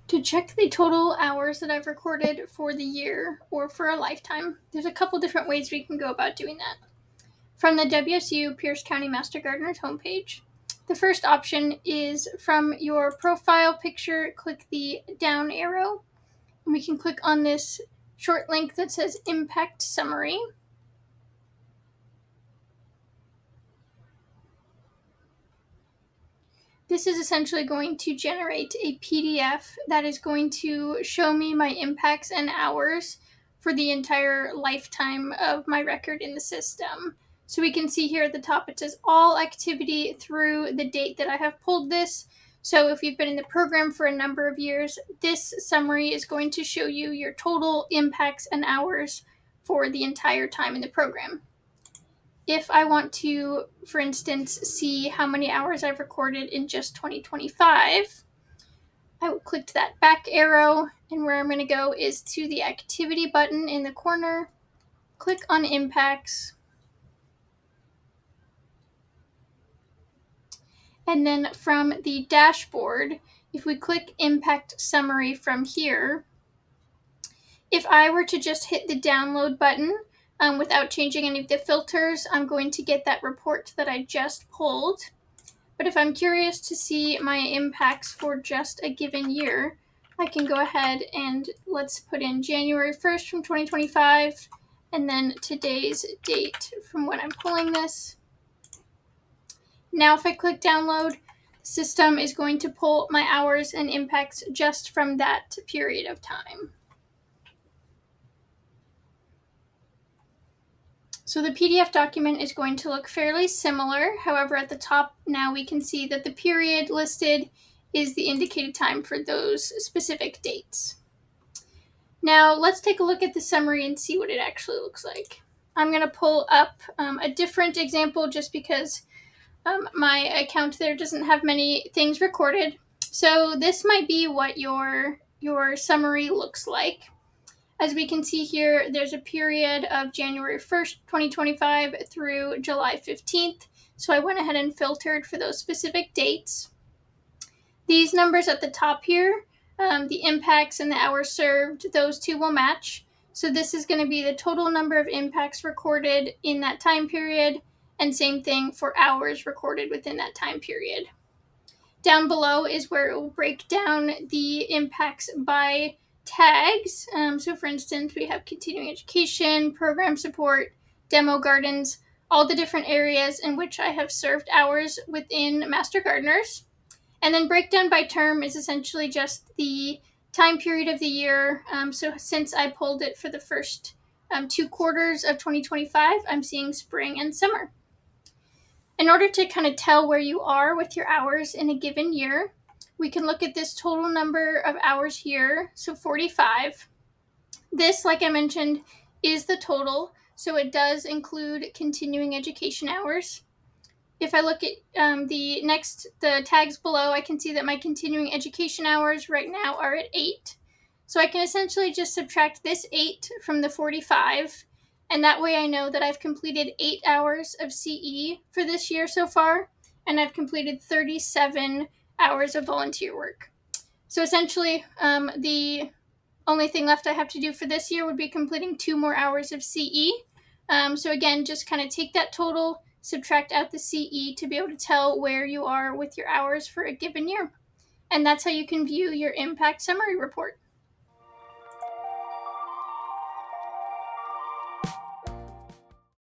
To check the total hours that I've recorded for the year or for a lifetime, there's a couple different ways we can go about doing that. From the WSU Pierce County Master Gardeners homepage, the first option is from your profile picture, click the down arrow, and we can click on this short link that says Impact Summary. This is essentially going to generate a PDF that is going to show me my impacts and hours for the entire lifetime of my record in the system. So we can see here at the top it says all activity through the date that I have pulled this. So if you've been in the program for a number of years, this summary is going to show you your total impacts and hours for the entire time in the program. If I want to, for instance, see how many hours I've recorded in just 2025, I will click that back arrow, and where I'm going to go is to the activity button in the corner, click on impacts, and then from the dashboard, if we click impact summary from here, if I were to just hit the download button without changing any of the filters, I'm going to get that report that I just pulled. But if I'm curious to see my impacts for just a given year, I can go ahead and let's put in January 1st from 2025 and then today's date from when I'm pulling this. Now if I click download, the system is going to pull my hours and impacts just from that period of time. So the PDF document is going to look fairly similar. However, at the top now we can see that the period listed is the indicated time for those specific dates. Now let's take a look at the summary and see what it actually looks like. I'm going to pull up a different example just because my account there doesn't have many things recorded. So this might be what your summary looks like. As we can see here, there's a period of January 1st, 2025 through July 15th. So I went ahead and filtered for those specific dates. These numbers at the top here, the impacts and the hours served, those two will match. So this is going to be the total number of impacts recorded in that time period, and same thing for hours recorded within that time period. Down below is where it will break down the impacts by tags. So for instance, we have continuing education, program support, demo gardens, all the different areas in which I have served hours within Master Gardeners. And then breakdown by term is essentially just the time period of the year. So since I pulled it for the first 2 quarters of 2025, I'm seeing spring and summer. In order to kind of tell where you are with your hours in a given year, we can look at this total number of hours here, so 45. This, like I mentioned, is the total, so it does include continuing education hours. If I look at the tags below, I can see that my continuing education hours right now are at 8. So I can essentially just subtract this 8 from the 45, and that way I know that I've completed 8 hours of CE for this year so far, and I've completed 37 hours of volunteer work. So essentially, the only thing left I have to do for this year would be completing 2 more hours of CE. So again, just kind of take that total, subtract out the CE to be able to tell where you are with your hours for a given year. And that's how you can view your impact summary report.